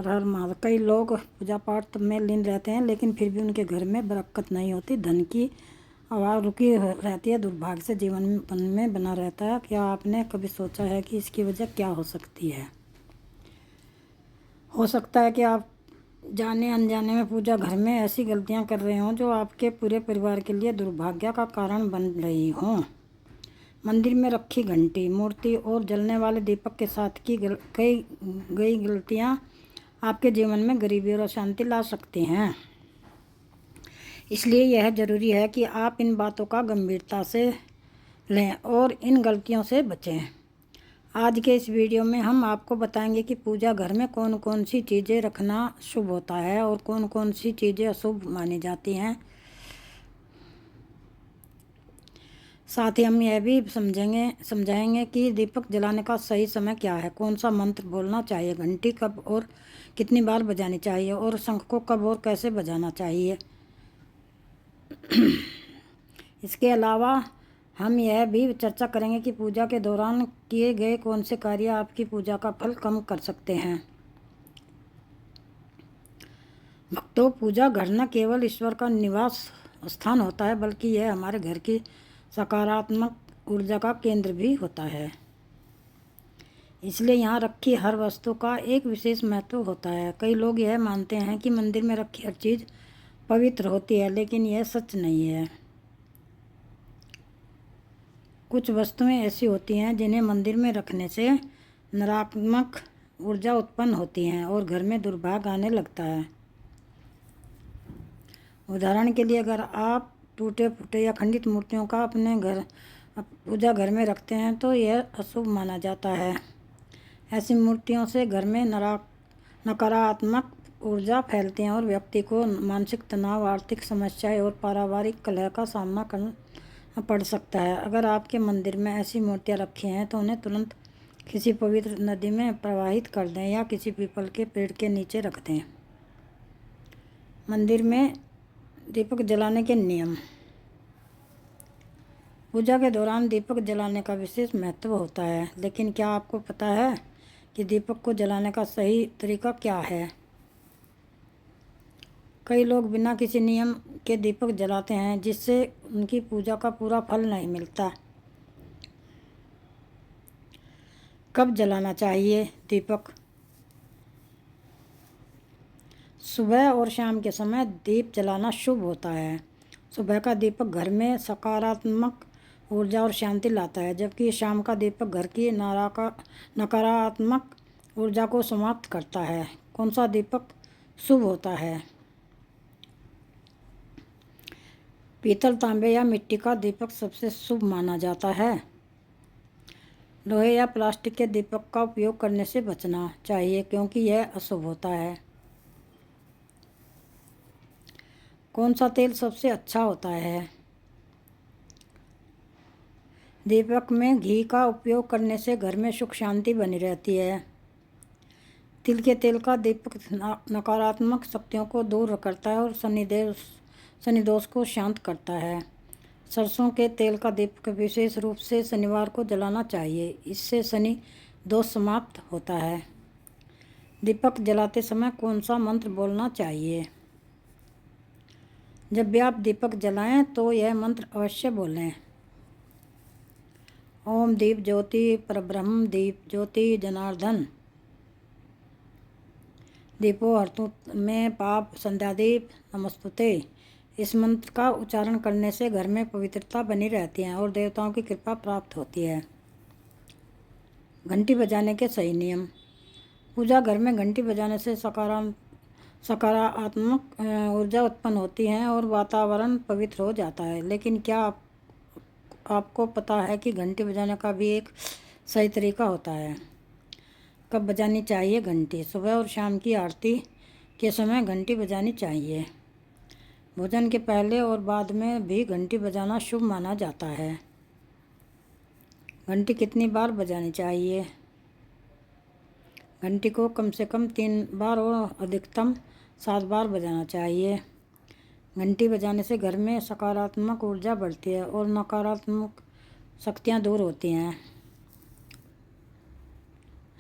हर हर महादेव। कई लोग पूजा पाठ में लीन रहते हैं लेकिन फिर भी उनके घर में बरकत नहीं होती, धन की आवाज़ रुकी रहती है, दुर्भाग्य से जीवन में बना रहता है। क्या आपने कभी सोचा है कि इसकी वजह क्या हो सकती है? हो सकता है कि आप जाने अनजाने में पूजा घर में ऐसी गलतियां कर रहे हों जो आपके पूरे परिवार के लिए दुर्भाग्य का कारण बन रही हों। मंदिर में रखी घंटी, मूर्ति और जलने वाले दीपक के साथ की कई गई गलतियां आपके जीवन में गरीबी और अशांति ला सकती हैं। इसलिए यह ज़रूरी है कि आप इन बातों का गंभीरता से लें और इन गलतियों से बचें। आज के इस वीडियो में हम आपको बताएंगे कि पूजा घर में कौन कौन सी चीज़ें रखना शुभ होता है और कौन कौन सी चीज़ें अशुभ मानी जाती हैं। साथ ही हम यह भी समझाएंगे कि दीपक जलाने का सही समय क्या है, कौन सा मंत्र बोलना चाहिए, घंटी कब और कितनी बार बजानी चाहिए और शंख को कब और कैसे बजाना चाहिए। इसके अलावा हम यह भी चर्चा करेंगे कि पूजा के दौरान किए गए कौन से कार्य आपकी पूजा का फल कम कर सकते हैं। भक्तों, पूजा घर न केवल ईश्वर का निवास स्थान होता है बल्कि यह हमारे घर की सकारात्मक ऊर्जा का केंद्र भी होता है। इसलिए यहाँ रखी हर वस्तु का एक विशेष महत्व होता है। कई लोग यह मानते हैं कि मंदिर में रखी हर चीज़ पवित्र होती है, लेकिन यह सच नहीं है। कुछ वस्तुएं ऐसी होती हैं जिन्हें मंदिर में रखने से नकारात्मक ऊर्जा उत्पन्न होती है और घर में दुर्भाग्य आने लगता है। उदाहरण के लिए, अगर आप टूटे फूटे या खंडित मूर्तियों का अपने पूजा घर में रखते हैं तो यह अशुभ माना जाता है। ऐसी मूर्तियों से घर में नकारात्मक ऊर्जा फैलती है और व्यक्ति को मानसिक तनाव, आर्थिक समस्याएं और पारिवारिक कलह का सामना करना पड़ सकता है। अगर आपके मंदिर में ऐसी मूर्तियां रखी हैं तो उन्हें तुरंत किसी पवित्र नदी में प्रवाहित कर दें या किसी पीपल के पेड़ के नीचे रख दें। मंदिर में दीपक जलाने के नियम। पूजा के दौरान दीपक जलाने का विशेष महत्व होता है, लेकिन क्या आपको पता है कि दीपक को जलाने का सही तरीका क्या है? कई लोग बिना किसी नियम के दीपक जलाते हैं जिससे उनकी पूजा का पूरा फल नहीं मिलता। कब जलाना चाहिए दीपक? सुबह और शाम के समय दीप जलाना शुभ होता है। सुबह का दीपक घर में सकारात्मक ऊर्जा और शांति लाता है, जबकि शाम का दीपक घर की नकारात्मक ऊर्जा को समाप्त करता है। कौन सा दीपक शुभ होता है? पीतल, तांबे या मिट्टी का दीपक सबसे शुभ माना जाता है। लोहे या प्लास्टिक के दीपक का उपयोग करने से बचना चाहिए क्योंकि यह अशुभ होता है। कौन सा तेल सबसे अच्छा होता है? दीपक में घी का उपयोग करने से घर में सुख शांति बनी रहती है। तिल के तेल का दीपक नकारात्मक शक्तियों को दूर करता है और शनि दोष को शांत करता है। सरसों के तेल का दीपक विशेष रूप से शनिवार को जलाना चाहिए, इससे शनि दोष समाप्त होता है। दीपक जलाते समय कौन सा मंत्र बोलना चाहिए? जब भी आप दीपक जलाएं तो यह मंत्र अवश्य बोलें। ओम दीप ज्योति परब्रह्म दीप ज्योति जनार्दन दीपो हरतु में पाप संध्यादीप नमस्तुते। इस मंत्र का उच्चारण करने से घर में पवित्रता बनी रहती है और देवताओं की कृपा प्राप्त होती है। घंटी बजाने के सही नियम। पूजा घर में घंटी बजाने से सकारात्मक ऊर्जा उत्पन्न होती है और वातावरण पवित्र हो जाता है। लेकिन क्या आपको पता है कि घंटी बजाने का भी एक सही तरीका होता है? कब बजानी चाहिए घंटी? सुबह और शाम की आरती के समय घंटी बजानी चाहिए। भोजन के पहले और बाद में भी घंटी बजाना शुभ माना जाता है। घंटी कितनी बार बजानी चाहिए? घंटी को कम से कम 3 बार और अधिकतम 7 बार बजाना चाहिए। घंटी बजाने से घर में सकारात्मक ऊर्जा बढ़ती है और नकारात्मक शक्तियाँ दूर होती हैं।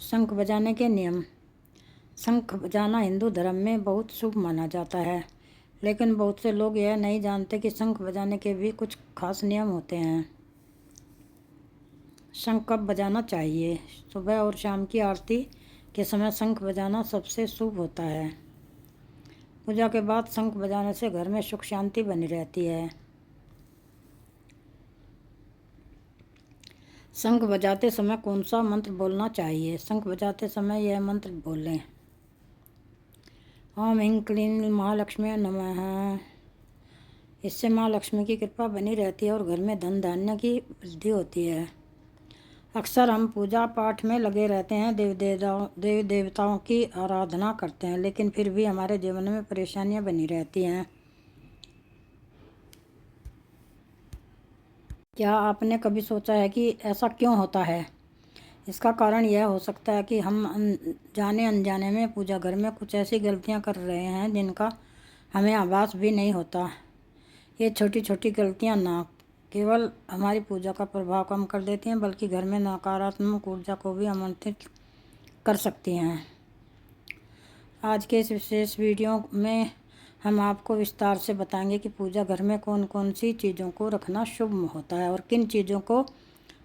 शंख बजाने के नियम। शंख बजाना हिंदू धर्म में बहुत शुभ माना जाता है, लेकिन बहुत से लोग यह नहीं जानते कि शंख बजाने के भी कुछ खास नियम होते हैं। शंख कब बजाना चाहिए? सुबह और शाम की आरती के समय शंख बजाना सबसे शुभ होता है। पूजा के बाद शंख बजाने से घर में सुख शांति बनी रहती है। शंख बजाते समय कौन सा मंत्र बोलना चाहिए? शंख बजाते समय यह मंत्र बोलें: ओम ह्रीं क्लीं महालक्ष्मी नमः। इससे माँ लक्ष्मी की कृपा बनी रहती है और घर में धन धान्य की वृद्धि होती है। अक्सर हम पूजा पाठ में लगे रहते हैं, देवी देवताओं की आराधना करते हैं, लेकिन फिर भी हमारे जीवन में परेशानियां बनी रहती हैं। क्या आपने कभी सोचा है कि ऐसा क्यों होता है? इसका कारण यह हो सकता है कि हम जाने अनजाने में पूजा घर में कुछ ऐसी गलतियां कर रहे हैं जिनका हमें आभास भी नहीं होता। ये छोटी छोटी गलतियां न केवल हमारी पूजा का प्रभाव कम कर देती हैं, बल्कि घर में नकारात्मक ऊर्जा को भी आमंत्रित कर सकती हैं। आज के इस विशेष वीडियो में हम आपको विस्तार से बताएंगे कि पूजा घर में कौन कौन सी चीज़ों को रखना शुभ होता है और किन चीज़ों को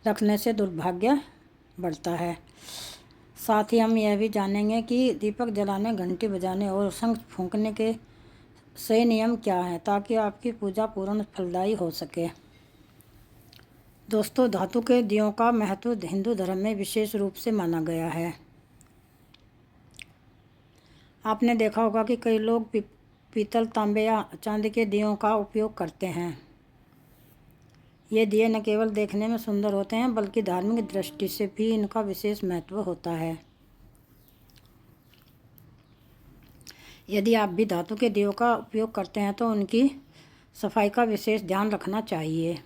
रखने से दुर्भाग्य बढ़ता है। साथ ही हम यह भी जानेंगे कि दीपक जलाने, घंटी बजाने और शंख फूंकने के सही नियम क्या हैं, ताकि आपकी पूजा पूर्ण फलदायी हो सके। दोस्तों, धातु के दियों का महत्व हिंदू धर्म में विशेष रूप से माना गया है। आपने देखा होगा कि कई लोग पीतल, तांबे या चांदी के दियों का उपयोग करते हैं। ये दिए न केवल देखने में सुंदर होते हैं, बल्कि धार्मिक दृष्टि से भी इनका विशेष महत्व होता है। यदि आप भी धातु के दियों का उपयोग करते हैं तो उनकी सफाई का विशेष ध्यान रखना चाहिए।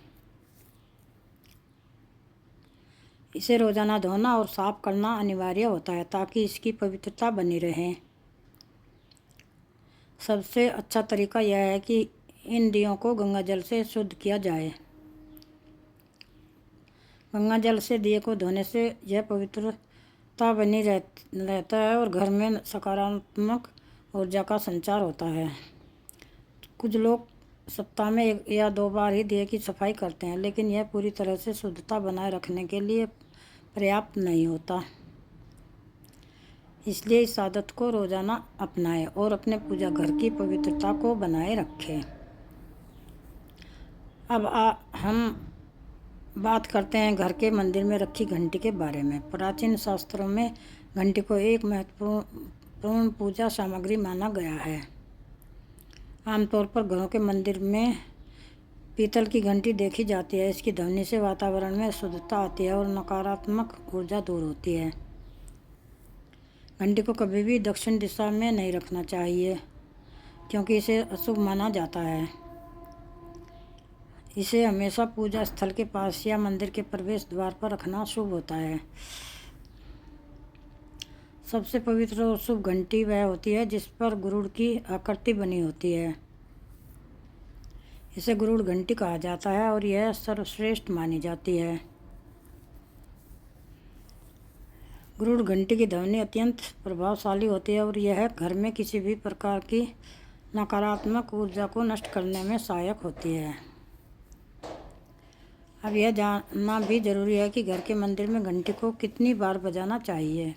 इसे रोजाना धोना और साफ करना अनिवार्य होता है ताकि इसकी पवित्रता बनी रहे। सबसे अच्छा तरीका यह है कि इन दियों को गंगा जल से शुद्ध किया जाए। गंगा जल से दिए को धोने से यह पवित्रता बनी रहता है और घर में सकारात्मक ऊर्जा का संचार होता है। कुछ लोग सप्ताह में 1 या 2 बार ही दिए की सफाई करते हैं, लेकिन यह पूरी तरह से शुद्धता बनाए रखने के लिए पर्याप्त नहीं होता। इसलिए इस आदत को रोजाना अपनाएं और अपने पूजा घर की पवित्रता को बनाए रखें। अब हम बात करते हैं घर के मंदिर में रखी घंटी के बारे में। प्राचीन शास्त्रों में घंटी को एक महत्वपूर्ण पूजा सामग्री माना गया है। आमतौर पर घरों के मंदिर में पीतल की घंटी देखी जाती है। इसकी ध्वनि से वातावरण में शुद्धता आती है और नकारात्मक ऊर्जा दूर होती है। घंटी को कभी भी दक्षिण दिशा में नहीं रखना चाहिए, क्योंकि इसे अशुभ माना जाता है। इसे हमेशा पूजा स्थल के पास या मंदिर के प्रवेश द्वार पर रखना शुभ होता है। सबसे पवित्र और शुभ घंटी वह होती है जिस पर गरुड़ की आकृति बनी होती है। इसे गरुड़ घंटी कहा जाता है और यह सर्वश्रेष्ठ मानी जाती है। गरुड़ घंटी की ध्वनि अत्यंत प्रभावशाली होती है और यह घर में किसी भी प्रकार की नकारात्मक ऊर्जा को नष्ट करने में सहायक होती है। अब यह जानना भी जरूरी है कि घर के मंदिर में घंटी को कितनी बार बजाना चाहिए।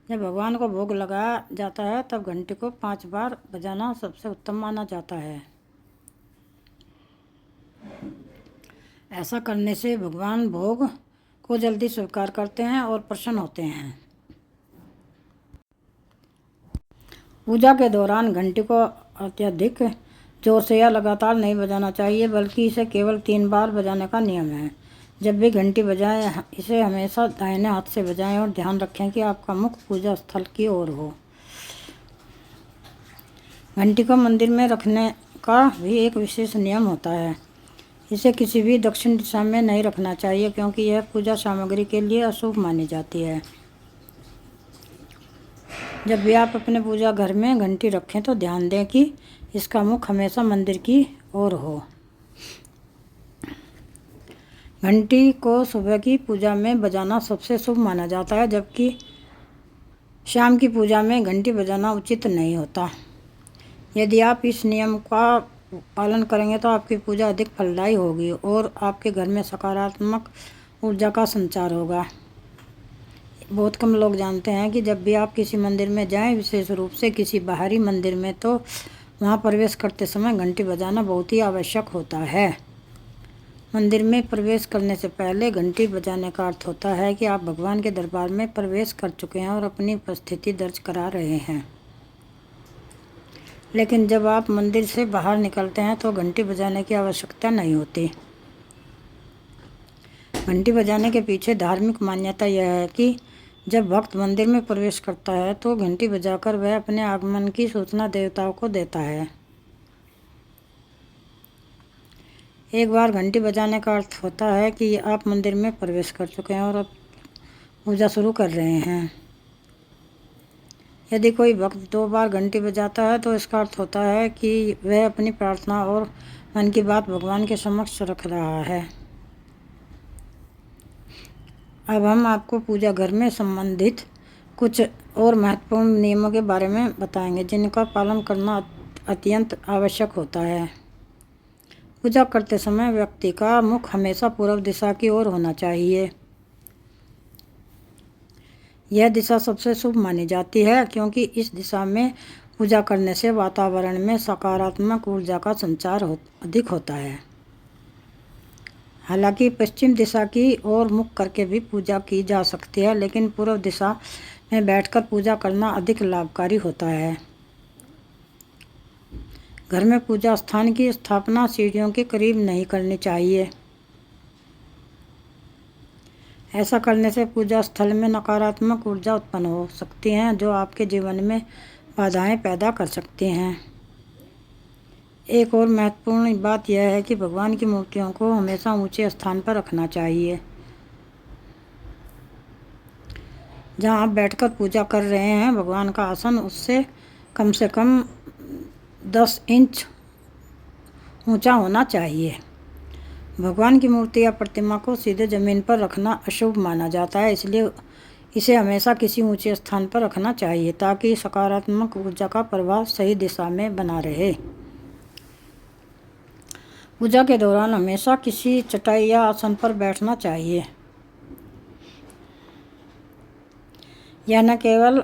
जब भगवान को भोग लगाया जाता है तब घंटी को 5 बार बजाना सबसे उत्तम माना जाता है। ऐसा करने से भगवान भोग को जल्दी स्वीकार करते हैं और प्रसन्न होते हैं। पूजा के दौरान घंटी को अत्यधिक जोर से या लगातार नहीं बजाना चाहिए, बल्कि इसे केवल 3 बार बजाने का नियम है। जब भी घंटी बजाएं, इसे हमेशा दाहिने हाथ से बजाएं और ध्यान रखें कि आपका मुख पूजा स्थल की ओर हो। घंटी को मंदिर में रखने का भी एक विशेष नियम होता है। इसे किसी भी दक्षिण दिशा में नहीं रखना चाहिए, क्योंकि यह पूजा सामग्री के लिए अशुभ मानी जाती है। जब भी आप अपने पूजा घर में घंटी रखें तो ध्यान दें कि इसका मुख हमेशा मंदिर की ओर हो। घंटी को सुबह की पूजा में बजाना सबसे शुभ माना जाता है, जबकि शाम की पूजा में घंटी बजाना उचित नहीं होता। यदि आप इस नियम का पालन करेंगे तो आपकी पूजा अधिक फलदायी होगी और आपके घर में सकारात्मक ऊर्जा का संचार होगा। बहुत कम लोग जानते हैं कि जब भी आप किसी मंदिर में जाएं, विशेष रूप से किसी बाहरी मंदिर में, तो वहां प्रवेश करते समय घंटी बजाना बहुत ही आवश्यक होता है। मंदिर में प्रवेश करने से पहले घंटी बजाने का अर्थ होता है कि आप भगवान के दरबार में प्रवेश कर चुके हैं और अपनी उपस्थिति दर्ज करा रहे हैं। लेकिन जब आप मंदिर से बाहर निकलते हैं तो घंटी बजाने की आवश्यकता नहीं होती। घंटी बजाने के पीछे धार्मिक मान्यता यह है कि जब भक्त मंदिर में प्रवेश करता है तो घंटी बजाकर वह अपने आगमन की सूचना देवताओं को देता है। एक बार घंटी बजाने का अर्थ होता है कि आप मंदिर में प्रवेश कर चुके हैं और अब पूजा शुरू कर रहे हैं। यदि कोई भक्त 2 बार घंटी बजाता है तो इसका अर्थ होता है कि वह अपनी प्रार्थना और मन की बात भगवान के समक्ष रख रहा है। अब हम आपको पूजा घर में संबंधित कुछ और महत्वपूर्ण नियमों के बारे में बताएंगे जिनका पालन करना अत्यंत आवश्यक होता है। पूजा करते समय व्यक्ति का मुख हमेशा पूर्व दिशा की ओर होना चाहिए। यह दिशा सबसे शुभ मानी जाती है क्योंकि इस दिशा में पूजा करने से वातावरण में सकारात्मक ऊर्जा का संचार अधिक होता है। हालांकि पश्चिम दिशा की ओर मुख करके भी पूजा की जा सकती है, लेकिन पूर्व दिशा में बैठकर पूजा करना अधिक लाभकारी होता है। घर में पूजा स्थान की स्थापना सीढ़ियों के करीब नहीं करनी चाहिए। ऐसा करने से पूजा स्थल में नकारात्मक ऊर्जा उत्पन्न हो सकती हैं जो आपके जीवन में बाधाएं पैदा कर सकती हैं। एक और महत्वपूर्ण बात यह है कि भगवान की मूर्तियों को हमेशा ऊंचे स्थान पर रखना चाहिए। जहां आप बैठकर पूजा कर रहे हैं, भगवान का आसन उससे कम से कम 10 इंच ऊंचा होना चाहिए। भगवान की मूर्ति या प्रतिमा को सीधे जमीन पर रखना अशुभ माना जाता है, इसलिए इसे हमेशा किसी ऊंचे स्थान पर रखना चाहिए ताकि सकारात्मक ऊर्जा का प्रभाव सही दिशा में बना रहे। पूजा के दौरान हमेशा किसी चटाई या आसन पर बैठना चाहिए। यह न केवल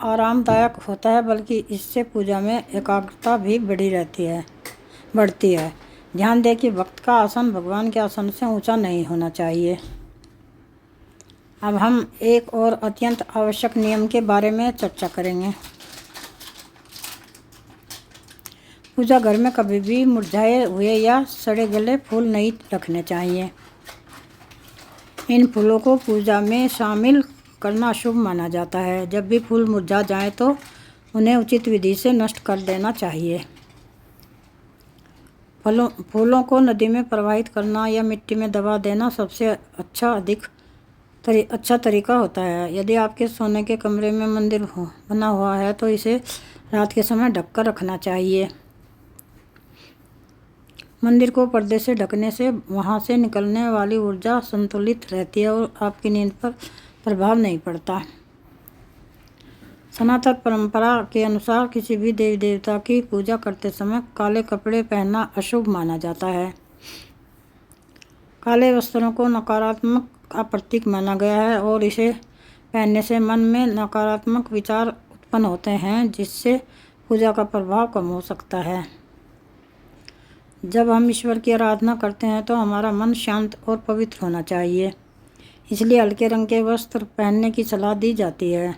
आरामदायक होता है बल्कि इससे पूजा में एकाग्रता भी बढ़ती है। ध्यान दें कि भक्त का आसन भगवान के आसन से ऊंचा नहीं होना चाहिए। अब हम एक और अत्यंत आवश्यक नियम के बारे में चर्चा करेंगे। पूजा घर में कभी भी मुरझाए हुए या सड़े गले फूल नहीं रखने चाहिए। इन फूलों को पूजा में शामिल करना शुभ माना जाता है। जब भी फूल मुरझा जाएं तो उन्हें उचित विधि से नष्ट कर देना चाहिए। फूलों को नदी में प्रवाहित करना या मिट्टी में दबा देना सबसे अच्छा तरीका होता है। यदि आपके सोने के कमरे में मंदिर बना हुआ है तो इसे रात के समय ढककर रखना चाहिए। मंदिर को पर्दे से ढकने से वहां से निकलने वाली ऊर्जा संतुलित रहती है और आपकी नींद पर प्रभाव नहीं पड़ता। सनातन परंपरा के अनुसार किसी भी देवी देवता की पूजा करते समय काले कपड़े पहनना अशुभ माना जाता है। काले वस्त्रों को नकारात्मक का प्रतीक माना गया है और इसे पहनने से मन में नकारात्मक विचार उत्पन्न होते हैं जिससे पूजा का प्रभाव कम हो सकता है। जब हम ईश्वर की आराधना करते हैं तो हमारा मन शांत और पवित्र होना चाहिए, इसलिए हल्के रंग के वस्त्र पहनने की सलाह दी जाती है।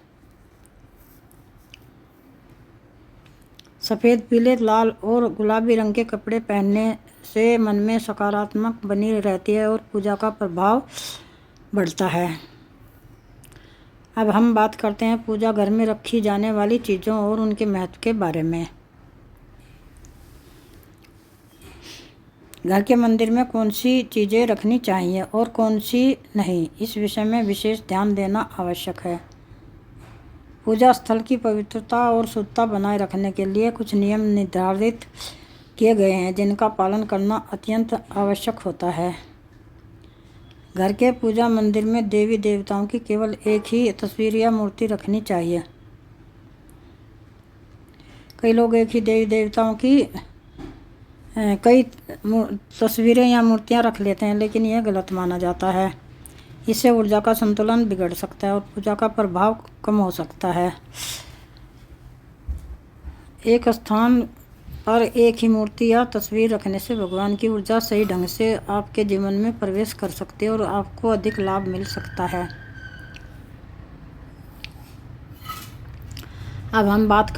सफ़ेद, पीले, लाल और गुलाबी रंग के कपड़े पहनने से मन में सकारात्मक बनी रहती है और पूजा का प्रभाव बढ़ता है। अब हम बात करते हैं पूजा घर में रखी जाने वाली चीज़ों और उनके महत्व के बारे में। घर के मंदिर में कौन सी चीज़ें रखनी चाहिए और कौन सी नहीं, इस विषय में विशेष ध्यान देना आवश्यक है। पूजा स्थल की पवित्रता और शुद्धता बनाए रखने के लिए कुछ नियम निर्धारित किए गए हैं जिनका पालन करना अत्यंत आवश्यक होता है। घर के पूजा मंदिर में देवी देवताओं की केवल एक ही तस्वीर या मूर्ति रखनी चाहिए। कई लोग एक ही देवी देवताओं की कई तस्वीरें या मूर्तियां रख लेते हैं, लेकिन यह गलत माना जाता है। इससे ऊर्जा का संतुलन बिगड़ सकता है और पूजा का प्रभाव कम हो सकता है। एक स्थान पर एक ही मूर्ति या तस्वीर रखने से भगवान की ऊर्जा सही ढंग से आपके जीवन में प्रवेश कर सकती है और आपको अधिक लाभ मिल सकता है। अब हम बात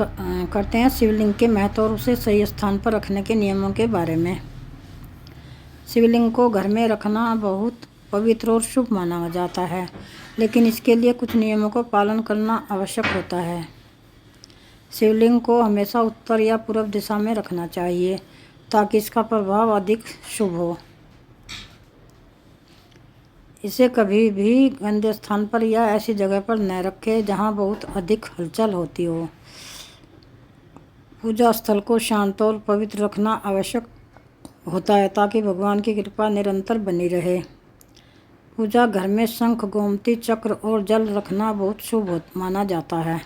करते हैं शिवलिंग के महत्व और उसे सही स्थान पर रखने के नियमों के बारे में। शिवलिंग को घर में रखना बहुत पवित्र और शुभ माना जाता है, लेकिन इसके लिए कुछ नियमों का पालन करना आवश्यक होता है। शिवलिंग को हमेशा उत्तर या पूर्व दिशा में रखना चाहिए ताकि इसका प्रभाव अधिक शुभ हो। इसे कभी भी गंदे स्थान पर या ऐसी जगह पर न रखें जहां बहुत अधिक हलचल होती हो। पूजा स्थल को शांत और पवित्र रखना आवश्यक होता है ताकि भगवान की कृपा निरंतर बनी रहे। पूजा घर में शंख, गोमती चक्र और जल रखना बहुत शुभ माना जाता है।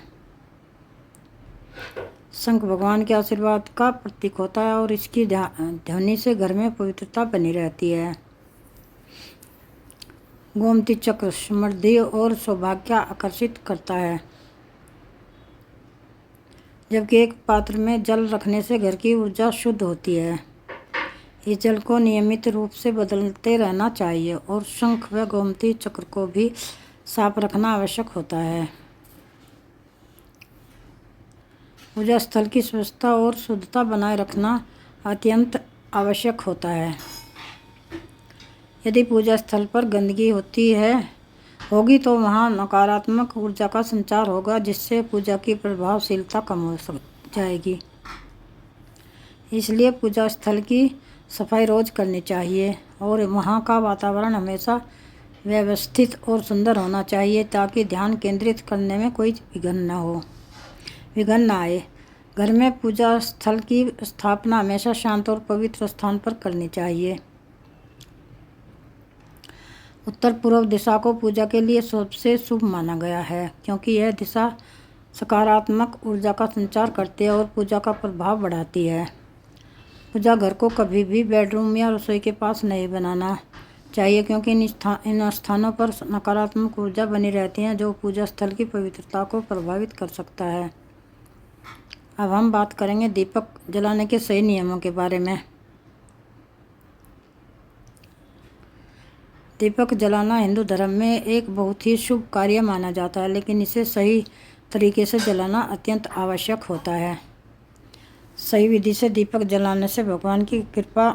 शंख भगवान के आशीर्वाद का प्रतीक होता है और इसकी ध्वनि से घर में पवित्रता बनी रहती है। गोमती चक्र समृद्धि और सौभाग्य आकर्षित करता है, जबकि एक पात्र में जल रखने से घर की ऊर्जा शुद्ध होती है। इस जल को नियमित रूप से बदलते रहना चाहिए और शंख व गोमती चक्र को भी साफ रखना आवश्यक होता है। पूजा स्थल की स्वच्छता और शुद्धता बनाए रखना अत्यंत आवश्यक होता है। यदि पूजा स्थल पर गंदगी होगी तो वहाँ नकारात्मक ऊर्जा का संचार होगा, जिससे पूजा की प्रभावशीलता कम हो जाएगी। इसलिए पूजा स्थल की सफाई रोज करनी चाहिए और वहाँ का वातावरण हमेशा व्यवस्थित और सुंदर होना चाहिए ताकि ध्यान केंद्रित करने में कोई विघ्न न आए। घर में पूजा स्थल की स्थापना हमेशा शांत और पवित्र स्थान पर करनी चाहिए। उत्तर पूर्व दिशा को पूजा के लिए सबसे शुभ माना गया है, क्योंकि यह दिशा सकारात्मक ऊर्जा का संचार करती है और पूजा का प्रभाव बढ़ाती है। पूजा घर को कभी भी बेडरूम या रसोई के पास नहीं बनाना चाहिए, क्योंकि इन स्थानों पर नकारात्मक ऊर्जा बनी रहती है जो पूजा स्थल की पवित्रता को प्रभावित कर सकता है। अब हम बात करेंगे दीपक जलाने के सही नियमों के बारे में। दीपक जलाना हिंदू धर्म में एक बहुत ही शुभ कार्य माना जाता है, लेकिन इसे सही तरीके से जलाना अत्यंत आवश्यक होता है। सही विधि से दीपक जलाने से भगवान की कृपा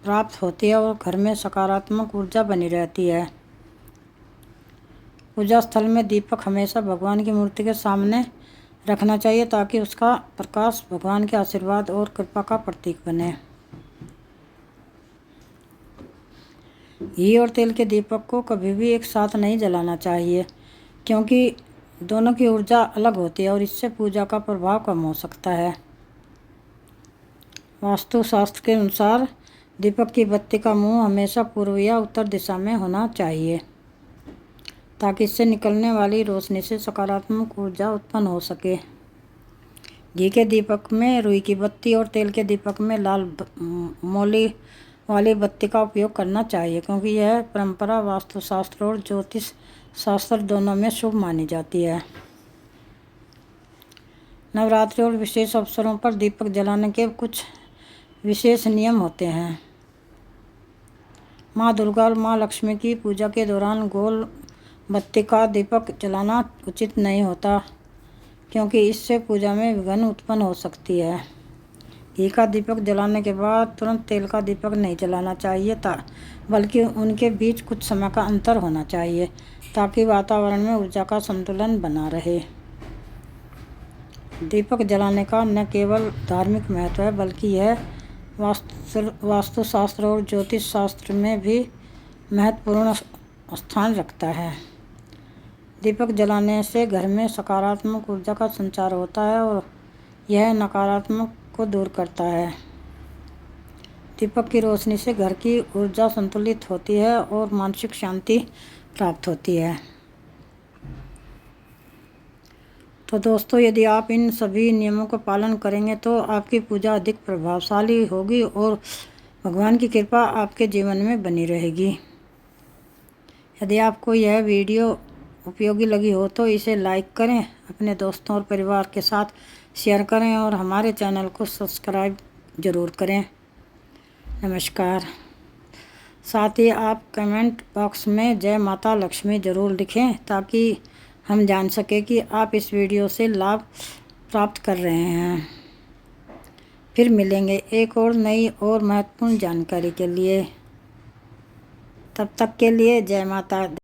प्राप्त होती है और घर में सकारात्मक ऊर्जा बनी रहती है। पूजा स्थल में दीपक हमेशा भगवान की मूर्ति के सामने रखना चाहिए ताकि उसका प्रकाश भगवान के आशीर्वाद और कृपा का प्रतीक बने। घी और तेल के दीपक को कभी भी एक साथ नहीं जलाना चाहिए, क्योंकि दोनों की ऊर्जा अलग होती है और इससे पूजा का प्रभाव कम हो सकता है। वास्तुशास्त्र के अनुसार दीपक की बत्ती का मुंह हमेशा पूर्व या उत्तर दिशा में होना चाहिए ताकि इससे निकलने वाली रोशनी से सकारात्मक ऊर्जा उत्पन्न हो सके। घी के दीपक में रुई की बत्ती और तेल के दीपक में लाल मौली वाली बत्ती का उपयोग करना चाहिए, क्योंकि यह परंपरा वास्तुशास्त्र और ज्योतिष शास्त्र दोनों में शुभ मानी जाती है। नवरात्रि और विशेष अवसरों पर दीपक जलाने के कुछ विशेष नियम होते हैं। माँ दुर्गा और माँ लक्ष्मी की पूजा के दौरान गोल बत्ती का दीपक जलाना उचित नहीं होता, क्योंकि इससे पूजा में विघ्न उत्पन्न हो सकती है। घी का दीपक जलाने के बाद तुरंत तेल का दीपक नहीं जलाना चाहिए बल्कि उनके बीच कुछ समय का अंतर होना चाहिए ताकि वातावरण में ऊर्जा का संतुलन बना रहे। दीपक जलाने का न केवल धार्मिक महत्व है, बल्कि यह वास्तुशास्त्र और ज्योतिष शास्त्र में भी महत्वपूर्ण स्थान रखता है। दीपक जलाने से घर में सकारात्मक ऊर्जा का संचार होता है और यह नकारात्मक को दूर करता है। दीपक की रोशनी से घर की ऊर्जा संतुलित होती है और मानसिक शांति प्राप्त होती है। तो दोस्तों, यदि आप इन सभी नियमों का पालन करेंगे तो आपकी पूजा अधिक प्रभावशाली होगी और भगवान की कृपा आपके जीवन में बनी रहेगी। यदि आपको यह वीडियो उपयोगी लगी हो तो इसे लाइक करें, अपने दोस्तों और परिवार के साथ शेयर करें और हमारे चैनल को सब्सक्राइब ज़रूर करें। नमस्कार। साथ ही आप कमेंट बॉक्स में जय माता लक्ष्मी ज़रूर लिखें ताकि हम जान सकें कि आप इस वीडियो से लाभ प्राप्त कर रहे हैं। फिर मिलेंगे एक और नई और महत्वपूर्ण जानकारी के लिए। तब तक के लिए जय माता।